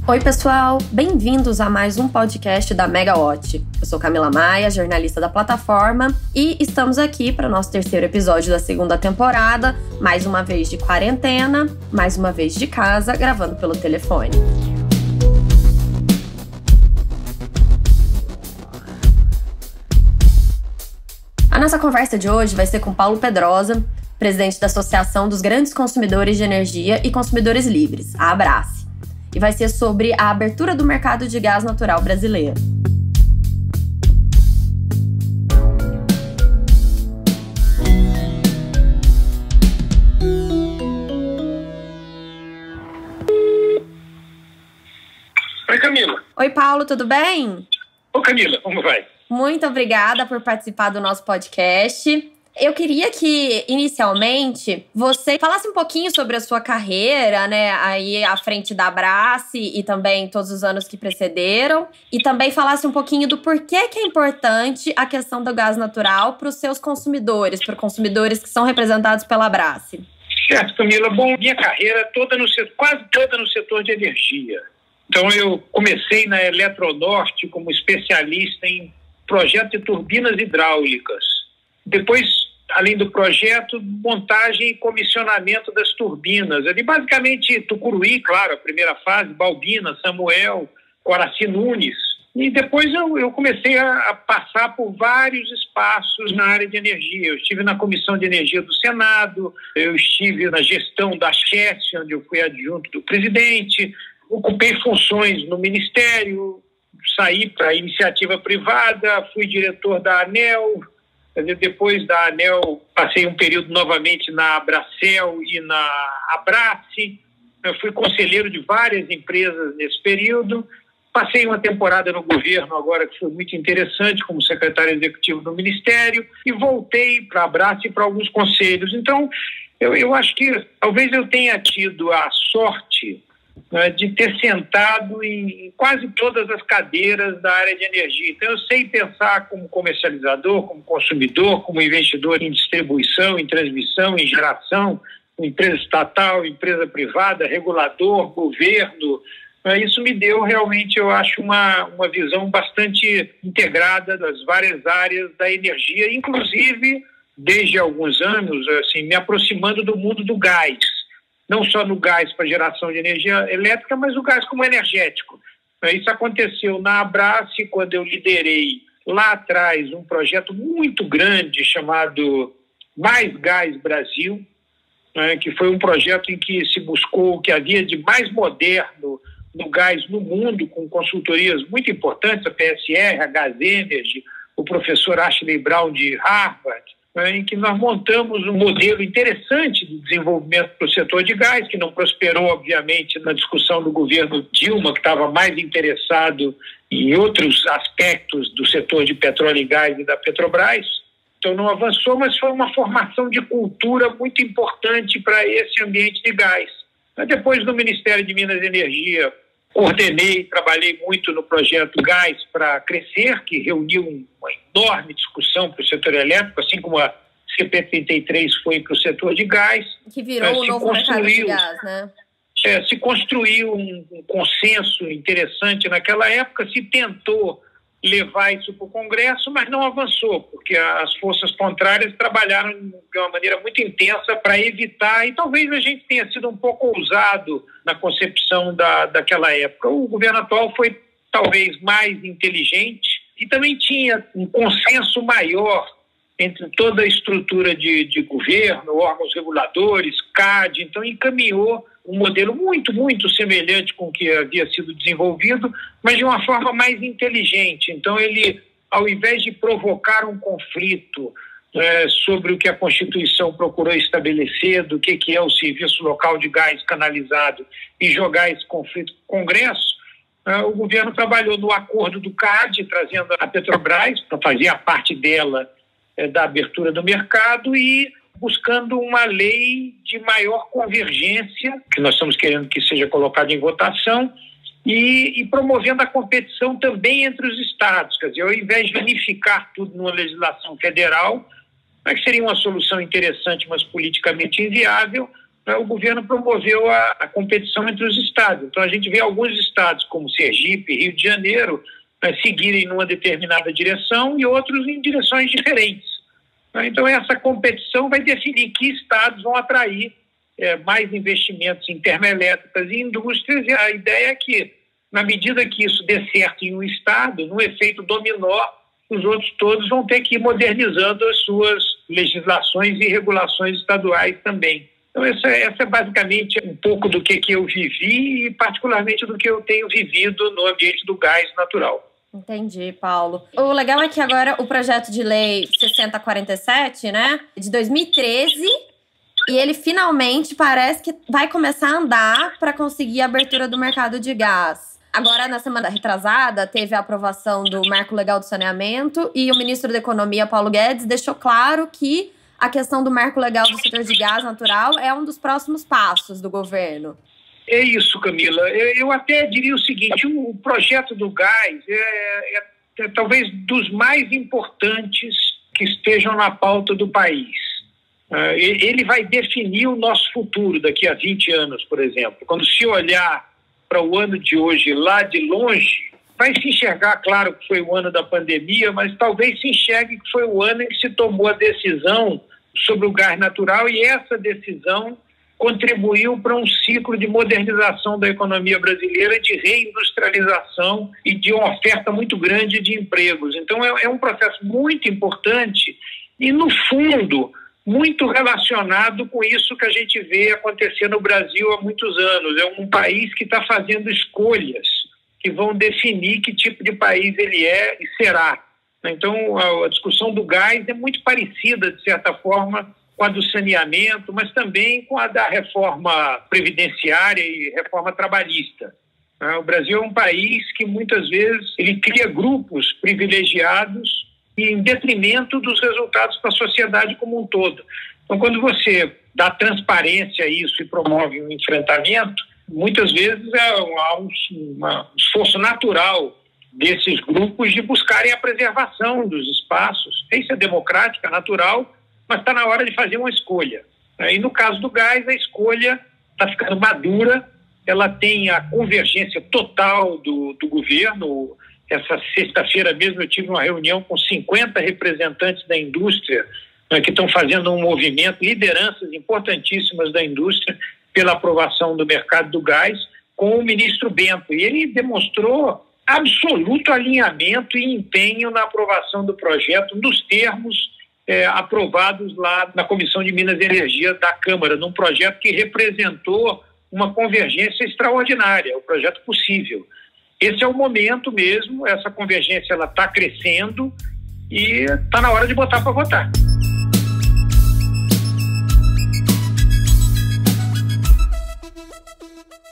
Oi, pessoal! Bem-vindos a mais um podcast da Megawatt. Eu sou Camila Maia, jornalista da plataforma, e estamos aqui para o nosso terceiro episódio da segunda temporada, mais uma vez de quarentena, mais uma vez de casa, gravando pelo telefone. A nossa conversa de hoje vai ser com Paulo Pedrosa, presidente da Associação dos Grandes Consumidores de Energia e Consumidores Livres, a Abrace. E vai ser sobre a abertura do mercado de gás natural brasileiro. Oi, Camila. Oi, Paulo, tudo bem? Ô, Camila, como vai? Muito obrigada por participar do nosso podcast. Eu queria que, inicialmente, você falasse um pouquinho sobre a sua carreira, né, aí à frente da Abrace e também todos os anos que precederam, e também falasse um pouquinho do porquê que é importante a questão do gás natural para os seus consumidores, para consumidores que são representados pela Abrace. Certo, Camila. Bom, minha carreira quase toda no setor de energia. Então, eu comecei na Eletronorte como especialista em projeto de turbinas hidráulicas. Depois, além do projeto, montagem e comissionamento das turbinas. Ali, basicamente, Tucuruí, claro, a primeira fase, Balbina, Samuel, Coraci Nunes. E depois eu comecei a passar por vários espaços na área de energia. Eu estive na Comissão de Energia do Senado, eu estive na gestão da CHESF, onde eu fui adjunto do presidente, ocupei funções no Ministério, saí para a iniciativa privada, fui diretor da ANEEL. Depois da ANEEL, passei um período novamente na Abracel e na Abrace. Eu fui conselheiro de várias empresas nesse período. Passei uma temporada no governo agora, que foi muito interessante, como secretário executivo do Ministério, e voltei para a Abrace e para alguns conselhos. Então, eu acho que talvez eu tenha tido a sorte, né, de ter sentado em quase todas as cadeiras da área de energia. Então, eu sei pensar como comercializador, como consumidor, como investidor em distribuição, em transmissão, em geração, empresa estatal, empresa privada, regulador, governo. Isso me deu realmente, eu acho, uma visão bastante integrada das várias áreas da energia, inclusive, desde alguns anos, assim, me aproximando do mundo do gás. Não só no gás para geração de energia elétrica, mas o gás como energético. Isso aconteceu na Abrace, quando eu liderei lá atrás um projeto muito grande chamado Mais Gás Brasil, né, que foi um projeto em que se buscou o que havia de mais moderno no gás no mundo, com consultorias muito importantes, a PSR, a Gas Energy, o professor Ashley Brown de Harvard, em que nós montamos um modelo interessante de desenvolvimento para o setor de gás, que não prosperou, obviamente, na discussão do governo Dilma, que estava mais interessado em outros aspectos do setor de petróleo e gás e da Petrobras. Então não avançou, mas foi uma formação de cultura muito importante para esse ambiente de gás. Depois, no Ministério de Minas e Energia, coordenei, trabalhei muito no projeto Gás para Crescer, que reuniu uma enorme discussão para o setor elétrico, assim como a CP33 foi para o setor de gás. Que virou o novo mercado de gás, né? Se construiu um consenso interessante naquela época, se tentou levar isso para o Congresso, mas não avançou, porque as forças contrárias trabalharam de uma maneira muito intensa para evitar, e talvez a gente tenha sido um pouco ousado na concepção daquela época. O governo atual foi talvez mais inteligente e também tinha um consenso maior entre toda a estrutura de governo, órgãos reguladores, CAD, então encaminhou um modelo muito, muito semelhante com o que havia sido desenvolvido, mas de uma forma mais inteligente. Então ele, ao invés de provocar um conflito sobre o que a Constituição procurou estabelecer, do que é o Serviço Local de Gás Canalizado, e jogar esse conflito para o Congresso, o governo trabalhou no acordo do CAD, trazendo a Petrobras para fazer a parte dela da abertura do mercado e buscando uma lei de maior convergência, que nós estamos querendo que seja colocada em votação, e promovendo a competição também entre os estados. Quer dizer, ao invés de unificar tudo numa legislação federal, que seria uma solução interessante, mas politicamente inviável, o governo promoveu a competição entre os estados. Então, a gente vê alguns estados, como Sergipe, Rio de Janeiro, seguirem numa determinada direção e outros em direções diferentes. Então, essa competição vai definir que estados vão atrair mais investimentos em termoelétricas e indústrias, e a ideia é que, na medida que isso dê certo em um estado, no efeito dominó, os outros todos vão ter que ir modernizando as suas legislações e regulações estaduais também. Então, essa é basicamente um pouco do que eu vivi e particularmente do que eu tenho vivido no ambiente do gás natural. Entendi, Paulo. O legal é que agora o projeto de lei 6047, né, de 2013, e ele finalmente parece que vai começar a andar para conseguir a abertura do mercado de gás. Agora, na semana retrasada, teve a aprovação do Marco Legal do Saneamento e o ministro da Economia, Paulo Guedes, deixou claro que a questão do Marco Legal do setor de gás natural é um dos próximos passos do governo. É isso, Camila. Eu até diria o seguinte, o projeto do gás é talvez dos mais importantes que estejam na pauta do país. Ele vai definir o nosso futuro daqui a 20 anos, por exemplo. Quando se olhar para o ano de hoje lá de longe, vai se enxergar, claro, que foi o ano da pandemia, mas talvez se enxergue que foi o ano em que se tomou a decisão sobre o gás natural e essa decisão contribuiu para um ciclo de modernização da economia brasileira, de reindustrialização e de uma oferta muito grande de empregos. Então, é um processo muito importante e, no fundo, muito relacionado com isso que a gente vê acontecer no Brasil há muitos anos. É um país que está fazendo escolhas que vão definir que tipo de país ele é e será. Então, a discussão do gás é muito parecida, de certa forma, com a do saneamento, mas também com a da reforma previdenciária e reforma trabalhista. O Brasil é um país que, muitas vezes, ele cria grupos privilegiados em detrimento dos resultados para a sociedade como um todo. Então, quando você dá transparência a isso e promove um enfrentamento, muitas vezes há um esforço natural desses grupos de buscarem a preservação dos espaços. Isso é democrático, é natural, mas está na hora de fazer uma escolha. E no caso do gás, a escolha está ficando madura, ela tem a convergência total do governo. Essa sexta-feira mesmo eu tive uma reunião com 50 representantes da indústria, que estão fazendo um movimento, lideranças importantíssimas da indústria, pela aprovação do mercado do gás, com o ministro Bento. E ele demonstrou absoluto alinhamento e empenho na aprovação do projeto, nos termos aprovados lá na Comissão de Minas e Energia da Câmara, num projeto que representou uma convergência extraordinária, o projeto possível. Esse é o momento mesmo, essa convergência ela está crescendo e está na hora de botar para votar.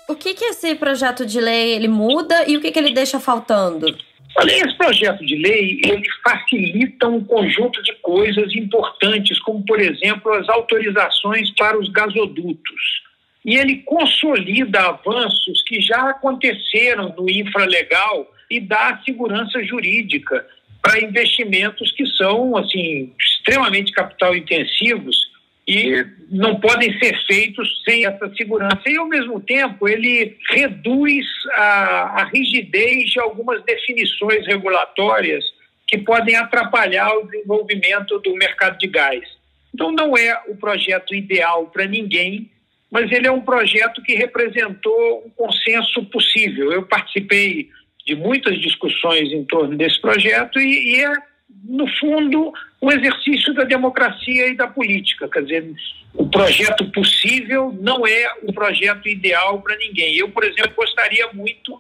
O que esse projeto de lei ele muda e o que ele deixa faltando? Olha, esse projeto de lei ele facilita um conjunto de coisas importantes, como, por exemplo, as autorizações para os gasodutos. E ele consolida avanços que já aconteceram no infralegal e dá segurança jurídica para investimentos que são, assim, extremamente capital-intensivos e não podem ser feitos sem essa segurança. E, ao mesmo tempo, ele reduz a rigidez de algumas definições regulatórias que podem atrapalhar o desenvolvimento do mercado de gás. Então, não é o projeto ideal para ninguém, mas ele é um projeto que representou um consenso possível. Eu participei de muitas discussões em torno desse projeto e é, no fundo, um exercício da democracia e da política. Quer dizer, o projeto possível não é o projeto ideal para ninguém. Eu, por exemplo, gostaria muito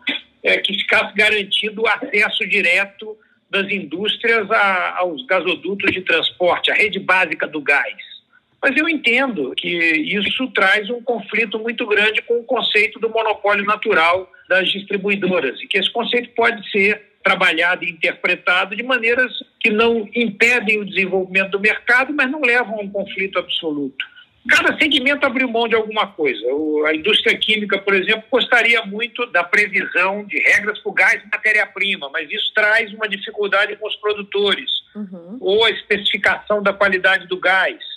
que ficasse garantido o acesso direto das indústrias aos gasodutos de transporte, a rede básica do gás. Mas eu entendo que isso traz um conflito muito grande com o conceito do monopólio natural das distribuidoras e que esse conceito pode ser trabalhado e interpretado de maneiras que não impedem o desenvolvimento do mercado, mas não levam a um conflito absoluto. Cada segmento abriu mão de alguma coisa. A indústria química, por exemplo, gostaria muito da previsão de regras para o gás e matéria-prima, mas isso traz uma dificuldade com os produtores. Ou a especificação da qualidade do gás.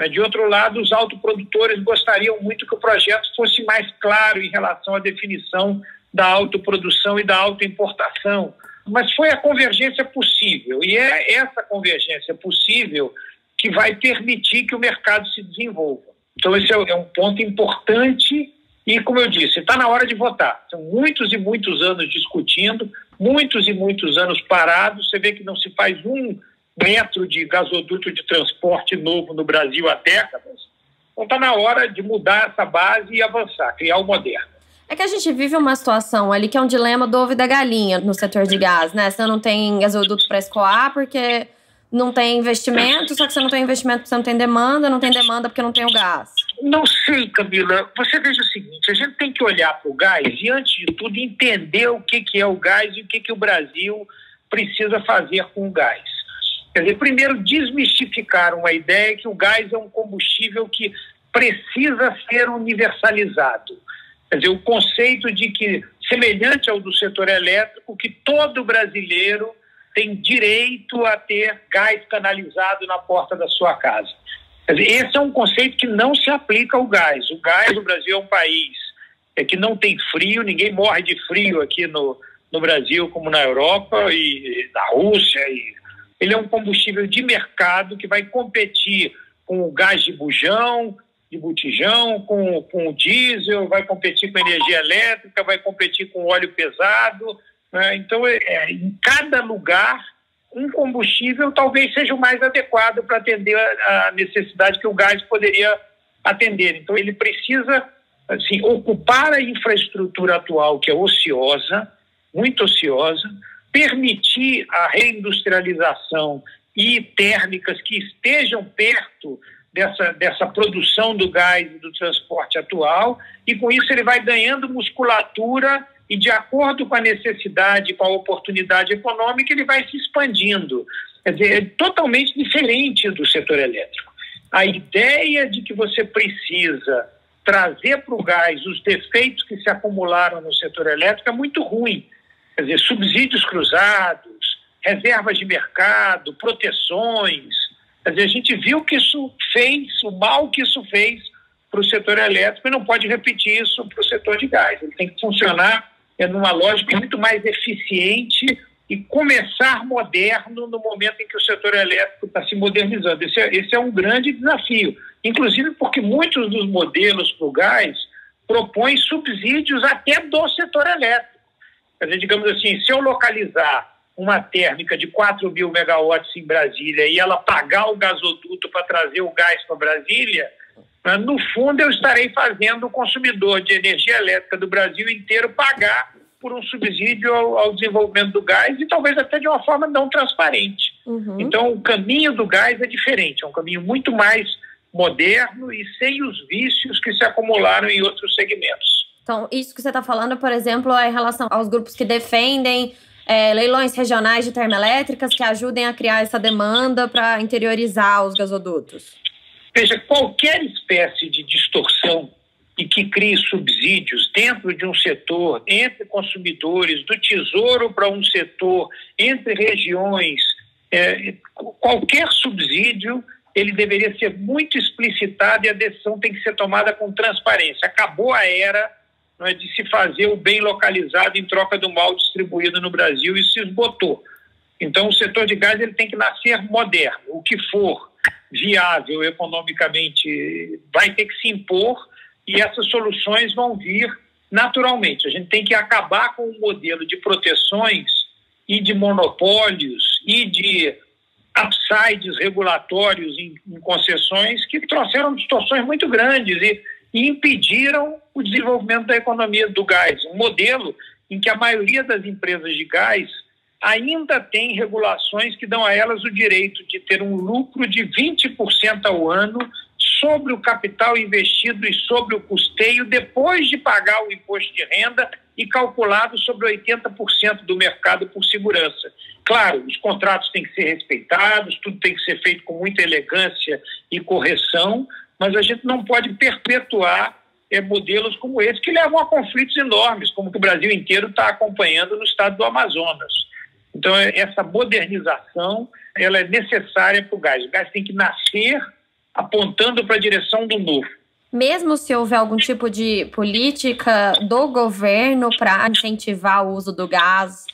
De outro lado, os autoprodutores gostariam muito que o projeto fosse mais claro em relação à definição da autoprodução e da autoimportação. Mas foi a convergência possível, e é essa convergência possível que vai permitir que o mercado se desenvolva. Então, esse é um ponto importante e, como eu disse, está na hora de votar. São muitos e muitos anos discutindo, muitos e muitos anos parados. Você vê que não se faz um metro de gasoduto de transporte novo no Brasil há décadas. Então está na hora de mudar essa base e avançar, criar o moderno. É que a gente vive uma situação ali que é um dilema do ovo e da galinha no setor de gás, né? Você não tem gasoduto para escoar porque não tem investimento, só que você não tem investimento porque você não tem demanda porque não tem o gás. Não sei, Camila. Você veja o seguinte, a gente tem que olhar para o gás e, antes de tudo, entender o que é o gás e o que o Brasil precisa fazer com o gás. Quer dizer, primeiro, desmistificar uma ideia que o gás é um combustível que precisa ser universalizado. Quer dizer, o conceito de que, semelhante ao do setor elétrico, que todo brasileiro tem direito a ter gás canalizado na porta da sua casa. Quer dizer, esse é um conceito que não se aplica ao gás. O gás, o Brasil é um país que não tem frio, ninguém morre de frio aqui no Brasil como na Europa e na Rússia. Ele é um combustível de mercado que vai competir com o gás de bujão, de botijão, com o diesel, vai competir com energia elétrica, vai competir com óleo pesado, né? Então, em cada lugar, um combustível talvez seja o mais adequado para atender a necessidade que o gás poderia atender. Então, ele precisa assim, ocupar a infraestrutura atual, que é ociosa, muito ociosa, permitir a reindustrialização e térmicas que estejam perto dessa produção do gás e do transporte atual, e com isso ele vai ganhando musculatura e, de acordo com a necessidade, com a oportunidade econômica, ele vai se expandindo. Quer dizer, é totalmente diferente do setor elétrico. A ideia de que você precisa trazer para o gás os defeitos que se acumularam no setor elétrico é muito ruim. Quer dizer, subsídios cruzados, reservas de mercado, proteções. Quer dizer, a gente viu que isso fez, o mal que isso fez para o setor elétrico, e não pode repetir isso para o setor de gás. Ele tem que funcionar numa lógica muito mais eficiente e começar moderno no momento em que o setor elétrico está se modernizando. Esse é um grande desafio, inclusive porque muitos dos modelos para o gás propõem subsídios até do setor elétrico. Quer dizer, digamos assim, se eu localizar uma térmica de 4.000 megawatts em Brasília e ela pagar o gasoduto para trazer o gás para Brasília, no fundo eu estarei fazendo o consumidor de energia elétrica do Brasil inteiro pagar por um subsídio ao desenvolvimento do gás, e talvez até de uma forma não transparente. Então, o caminho do gás é diferente, é um caminho muito mais moderno e sem os vícios que se acumularam em outros segmentos. Então, isso que você está falando, por exemplo, é em relação aos grupos que defendem leilões regionais de termoelétricas que ajudem a criar essa demanda para interiorizar os gasodutos. Veja, qualquer espécie de distorção e que crie subsídios dentro de um setor, entre consumidores, do tesouro para um setor, entre regiões, qualquer subsídio, ele deveria ser muito explicitado e a decisão tem que ser tomada com transparência. Acabou a era de se fazer o bem localizado em troca do mal distribuído no Brasil, e se esgotou. Então, o setor de gás ele tem que nascer moderno. O que for viável economicamente vai ter que se impor, e essas soluções vão vir naturalmente. A gente tem que acabar com o modelo de proteções e de monopólios e de upsides regulatórios em concessões que trouxeram distorções muito grandes e impediram o desenvolvimento da economia do gás. Um modelo em que a maioria das empresas de gás ainda tem regulações que dão a elas o direito de ter um lucro de 20% ao ano sobre o capital investido e sobre o custeio, depois de pagar o imposto de renda e calculado sobre 80% do mercado por segurança. Claro, os contratos têm que ser respeitados, tudo tem que ser feito com muita elegância e correção, mas a gente não pode perpetuar modelos como esse, que levam a conflitos enormes, como que o Brasil inteiro está acompanhando no estado do Amazonas. Então, essa modernização ela é necessária para o gás. O gás tem que nascer apontando para a direção do novo. Mesmo se houver algum tipo de política do governo para incentivar o uso do gás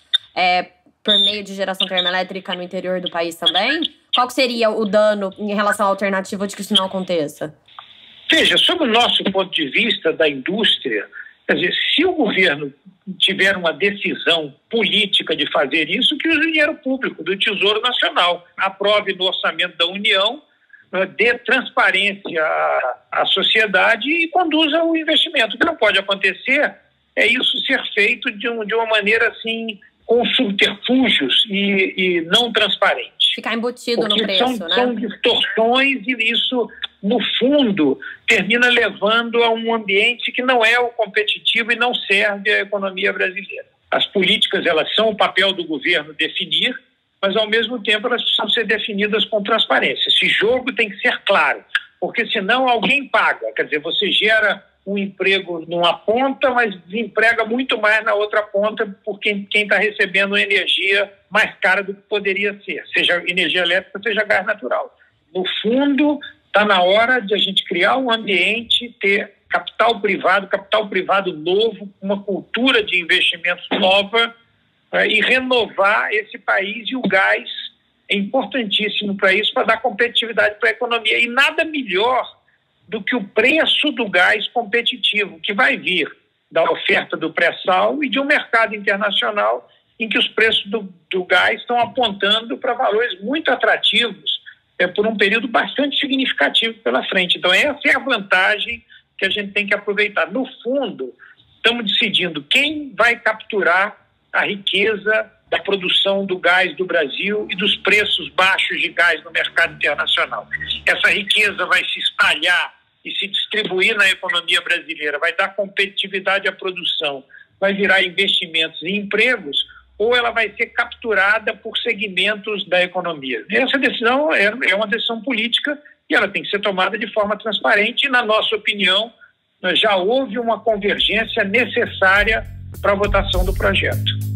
por meio de geração termoelétrica no interior do país também, qual seria o dano em relação à alternativa de que isso não aconteça? Veja, sob o nosso ponto de vista da indústria, quer dizer, se o governo tiver uma decisão política de fazer isso, que use o dinheiro público do Tesouro Nacional, aprove no orçamento da União, dê transparência à sociedade e conduza o investimento. O que não pode acontecer é isso ser feito de uma maneira assim, com subterfúgios e não transparente. Ficar embutido no preço, né? São distorções e isso, no fundo, termina levando a um ambiente que não é o competitivo e não serve à economia brasileira. As políticas, elas são o papel do governo definir, mas, ao mesmo tempo, elas precisam ser definidas com transparência. Esse jogo tem que ser claro, porque senão alguém paga. Quer dizer, você gera um emprego numa ponta, mas desemprega muito mais na outra ponta por quem está recebendo energia mais cara do que poderia ser, seja energia elétrica, seja gás natural. No fundo, está na hora de a gente criar um ambiente, ter capital privado novo, uma cultura de investimentos nova, e renovar esse país. E o gás é importantíssimo para isso, para dar competitividade para a economia. E nada melhor do que o preço do gás competitivo, que vai vir da oferta do pré-sal e de um mercado internacional em que os preços do gás estão apontando para valores muito atrativos por um período bastante significativo pela frente. Então, essa é a vantagem que a gente tem que aproveitar. No fundo, estamos decidindo quem vai capturar a riqueza da produção do gás do Brasil e dos preços baixos de gás no mercado internacional. Essa riqueza vai se espalhar e se distribuir na economia brasileira, vai dar competitividade à produção, vai virar investimentos e empregos, ou ela vai ser capturada por segmentos da economia. Essa decisão é uma decisão política e ela tem que ser tomada de forma transparente e, na nossa opinião, já houve uma convergência necessária para a votação do projeto.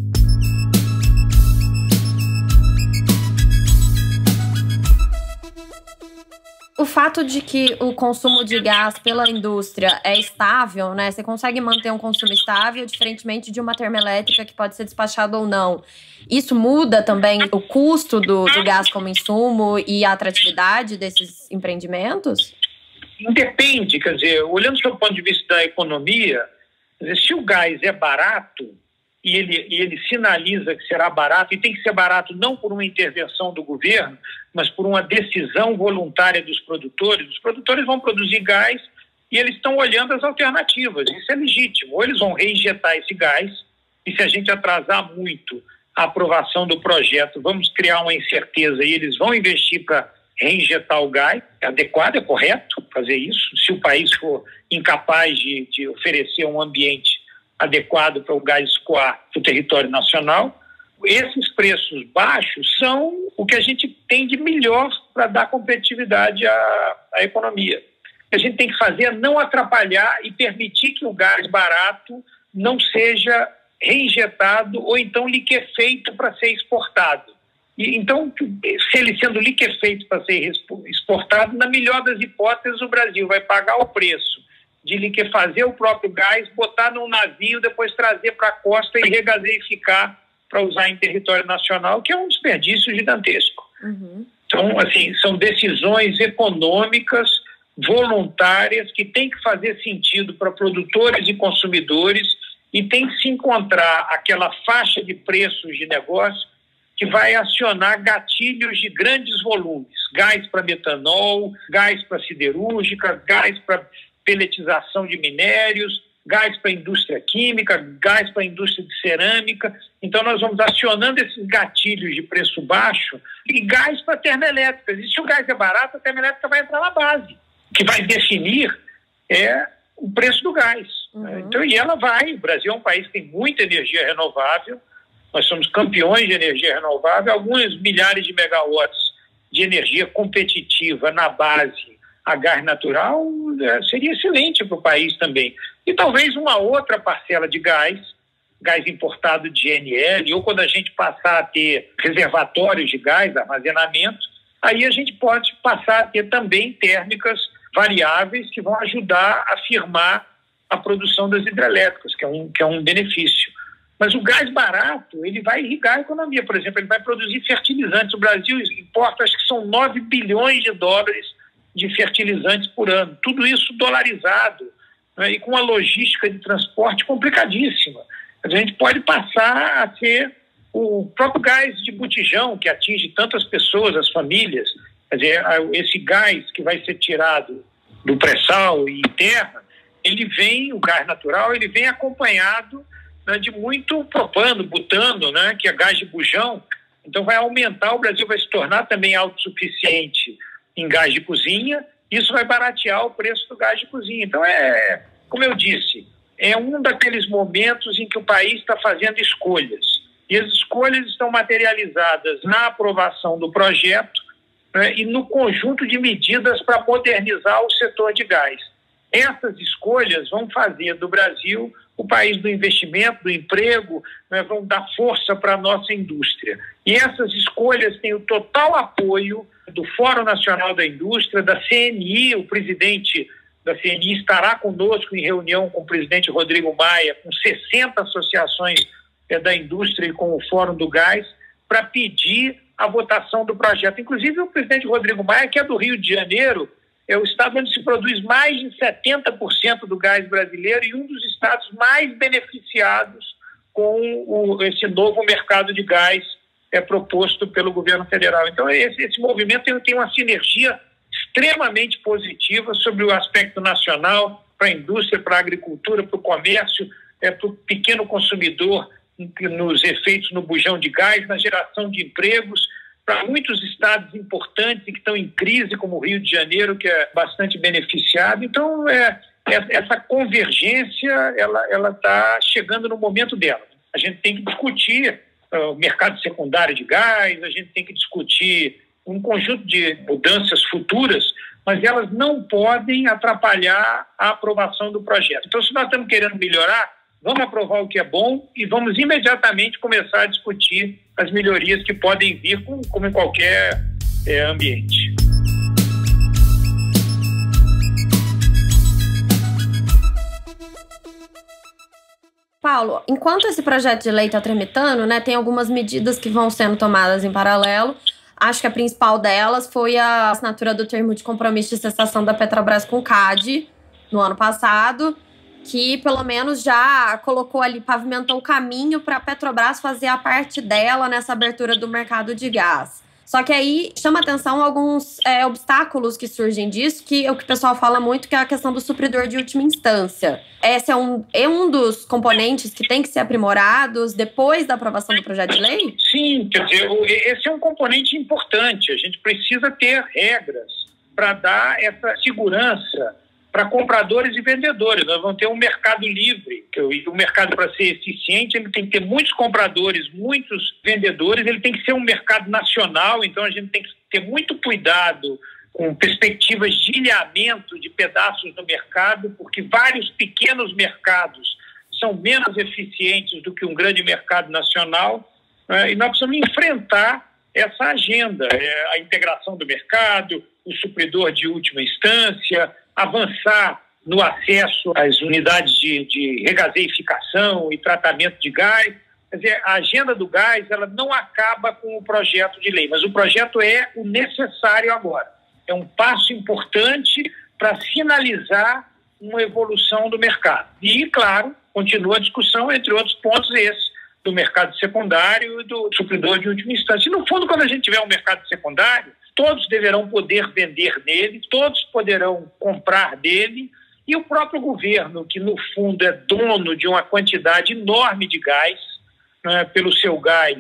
O fato de que o consumo de gás pela indústria é estável, né? Você consegue manter um consumo estável, diferentemente de uma termoelétrica que pode ser despachada ou não. Isso muda também o custo do gás como insumo e a atratividade desses empreendimentos? Depende, quer dizer, olhando do ponto de vista da economia, quer dizer, se o gás é barato e ele sinaliza que será barato, e tem que ser barato não por uma intervenção do governo, mas por uma decisão voluntária dos produtores. Os produtores vão produzir gás e eles estão olhando as alternativas. Isso é legítimo. Ou eles vão reinjetar esse gás, e se a gente atrasar muito a aprovação do projeto, vamos criar uma incerteza e eles vão investir para reinjetar o gás. É adequado, é correto fazer isso. Se o país for incapaz de oferecer um ambiente adequado para o gás escoar para o território nacional, esses preços baixos são o que a gente tem de melhor para dar competitividade à economia. O que a gente tem que fazer é não atrapalhar e permitir que o gás barato não seja reinjetado ou então liquefeito para ser exportado. E, então, se ele sendo liquefeito para ser exportado, na melhor das hipóteses, o Brasil vai pagar o preço de liquefazer o próprio gás, botar num navio, depois trazer para a costa e regaseificar para usar em território nacional, que é um desperdício gigantesco. Uhum. Então, assim, são decisões econômicas, voluntárias, que têm que fazer sentido para produtores e consumidores e tem que se encontrar aquela faixa de preços de negócio que vai acionar gatilhos de grandes volumes. Gás para metanol, gás para siderúrgica, gás para peletização de minérios, gás para a indústria química, gás para a indústria de cerâmica. Então, nós vamos acionando esses gatilhos de preço baixo e gás para termoelétricas. E se o gás é barato, a termoelétrica vai entrar na base. O que vai definir é o preço do gás. Uhum. Então, e ela vai. O Brasil é um país que tem muita energia renovável. Nós somos campeões de energia renovável. Alguns milhares de megawatts de energia competitiva na base a gás natural seria excelente para o país também. E talvez uma outra parcela de gás importado de GNL, ou quando a gente passar a ter reservatórios de gás, armazenamento, aí a gente pode passar a ter também térmicas variáveis que vão ajudar a firmar a produção das hidrelétricas, que é um benefício. Mas o gás barato, ele vai irrigar a economia. Por exemplo, ele vai produzir fertilizantes. O Brasil importa, acho que são 9 bilhões de dólares de fertilizantes por ano. Tudo isso dolarizado, né, e com uma logística de transporte complicadíssima. A gente pode passar a ser o próprio gás de botijão, que atinge tantas pessoas, as famílias. Quer dizer, esse gás que vai ser tirado do pré-sal e terra, o gás natural, ele vem acompanhado, né, de muito propano, butano, né, que é gás de bujão. Então vai aumentar, o Brasil vai se tornar também autossuficiente em gás de cozinha, isso vai baratear o preço do gás de cozinha. Então como eu disse, é um daqueles momentos em que o país está fazendo escolhas. E as escolhas estão materializadas na aprovação do projeto, né, e no conjunto de medidas para modernizar o setor de gás. Essas escolhas vão fazer do Brasil o país do investimento, do emprego, né, vão dar força para a nossa indústria. E essas escolhas têm o total apoio do Fórum Nacional da Indústria, da CNI. O presidente da CNI estará conosco em reunião com o presidente Rodrigo Maia, com 60 associações da indústria e com o Fórum do Gás, para pedir a votação do projeto. Inclusive, o presidente Rodrigo Maia, que é do Rio de Janeiro, é o estado onde se produz mais de 70% do gás brasileiro e um dos estados mais beneficiados com esse novo mercado de gás proposto pelo governo federal. Então, esse movimento tem uma sinergia extremamente positiva sobre o aspecto nacional, para a indústria, para a agricultura, para o comércio, para o pequeno consumidor, nos efeitos no bujão de gás, na geração de empregos, para muitos estados importantes que estão em crise, como o Rio de Janeiro, que é bastante beneficiado. Então, essa convergência ela está chegando no momento dela. A gente tem que discutir o mercado secundário de gás, a gente tem que discutir um conjunto de mudanças futuras, mas elas não podem atrapalhar a aprovação do projeto. Então, se nós estamos querendo melhorar, vamos aprovar o que é bom e vamos imediatamente começar a discutir as melhorias que podem vir, como em qualquer ambiente. Paulo, enquanto esse projeto de lei está tramitando, né, tem algumas medidas que vão sendo tomadas em paralelo. Acho que a principal delas foi a assinatura do termo de compromisso de cessação da Petrobras com o CAD no ano passado, que pelo menos já colocou ali, pavimentou o caminho para a Petrobras fazer a parte dela nessa abertura do mercado de gás. Só que aí chama atenção alguns obstáculos que surgem disso, que é o que o pessoal fala muito, que é a questão do supridor de última instância. Esse é um dos componentes que tem que ser aprimorados depois da aprovação do projeto de lei? Sim, quer dizer, esse é um componente importante. A gente precisa ter regras para dar essa segurança para compradores e vendedores. Nós vamos ter um mercado livre, e o mercado, para ser eficiente, ele tem que ter muitos compradores, muitos vendedores, ele tem que ser um mercado nacional, então a gente tem que ter muito cuidado com perspectivas de ilhamento de pedaços do mercado, porque vários pequenos mercados são menos eficientes do que um grande mercado nacional, e nós precisamos enfrentar essa agenda, a integração do mercado, o supridor de última instância, avançar no acesso às unidades de regaseificação e tratamento de gás. Quer dizer, a agenda do gás ela não acaba com o projeto de lei, mas o projeto é o necessário agora. É um passo importante para finalizar uma evolução do mercado. E, claro, continua a discussão, entre outros pontos, esse do mercado secundário e do supridor de última instância. E, no fundo, quando a gente tiver um mercado secundário, todos deverão poder vender nele, todos poderão comprar dele, e o próprio governo, que no fundo é dono de uma quantidade enorme de gás, né, pelo seu gás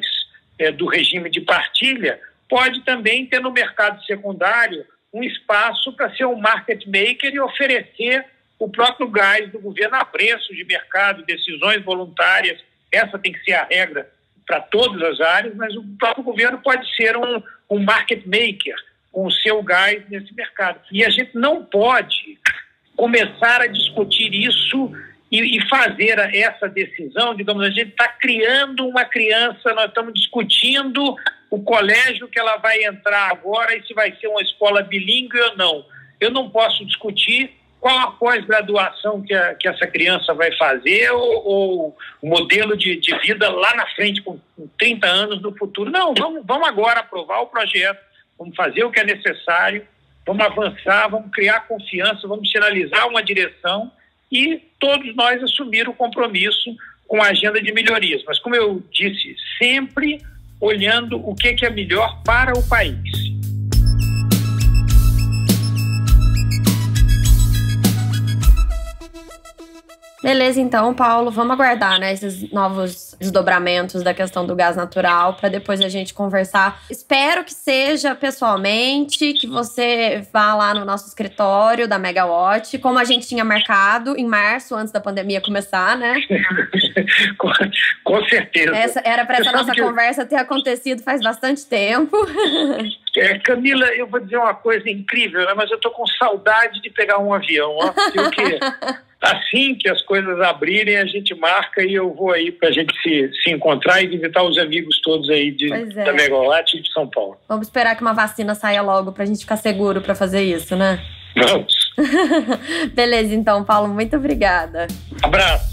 do regime de partilha, pode também ter no mercado secundário um espaço para ser um market maker e oferecer o próprio gás do governo a preço de mercado, decisões voluntárias. Essa tem que ser a regra para todas as áreas, mas o próprio governo pode ser um market maker com o seu gás nesse mercado. E a gente não pode começar a discutir isso e fazer essa decisão, digamos, a gente está criando uma criança, nós estamos discutindo o colégio que ela vai entrar agora e se vai ser uma escola bilíngue ou não. Eu não posso discutir qual a pós-graduação que essa criança vai fazer ou o modelo de vida lá na frente, com 30 anos no futuro. Não, vamos agora aprovar o projeto, vamos fazer o que é necessário, vamos avançar, vamos criar confiança, vamos sinalizar uma direção e todos nós assumir o compromisso com a agenda de melhorias. Mas, como eu disse, sempre olhando o que é melhor para o país. Beleza, então, Paulo, vamos aguardar, né, esses novos desdobramentos da questão do gás natural para depois a gente conversar. Espero que seja pessoalmente, que você vá lá no nosso escritório da Megawatt, como a gente tinha marcado em março, antes da pandemia começar, né? Com certeza. Era para essa nossa conversa ter acontecido faz bastante tempo. Camila, eu vou dizer uma coisa incrível, né? Mas eu tô com saudade de pegar um avião, ó. Assim que as coisas abrirem, a gente marca e eu vou aí pra gente se encontrar e visitar os amigos todos aí da Megawatt e de São Paulo. Vamos esperar que uma vacina saia logo pra gente ficar seguro pra fazer isso, né? Vamos. Beleza, então, Paulo, muito obrigada. Abraço.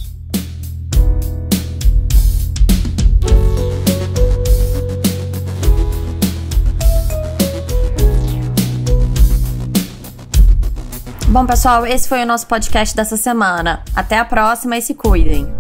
Bom, pessoal, esse foi o nosso podcast dessa semana. Até a próxima e se cuidem.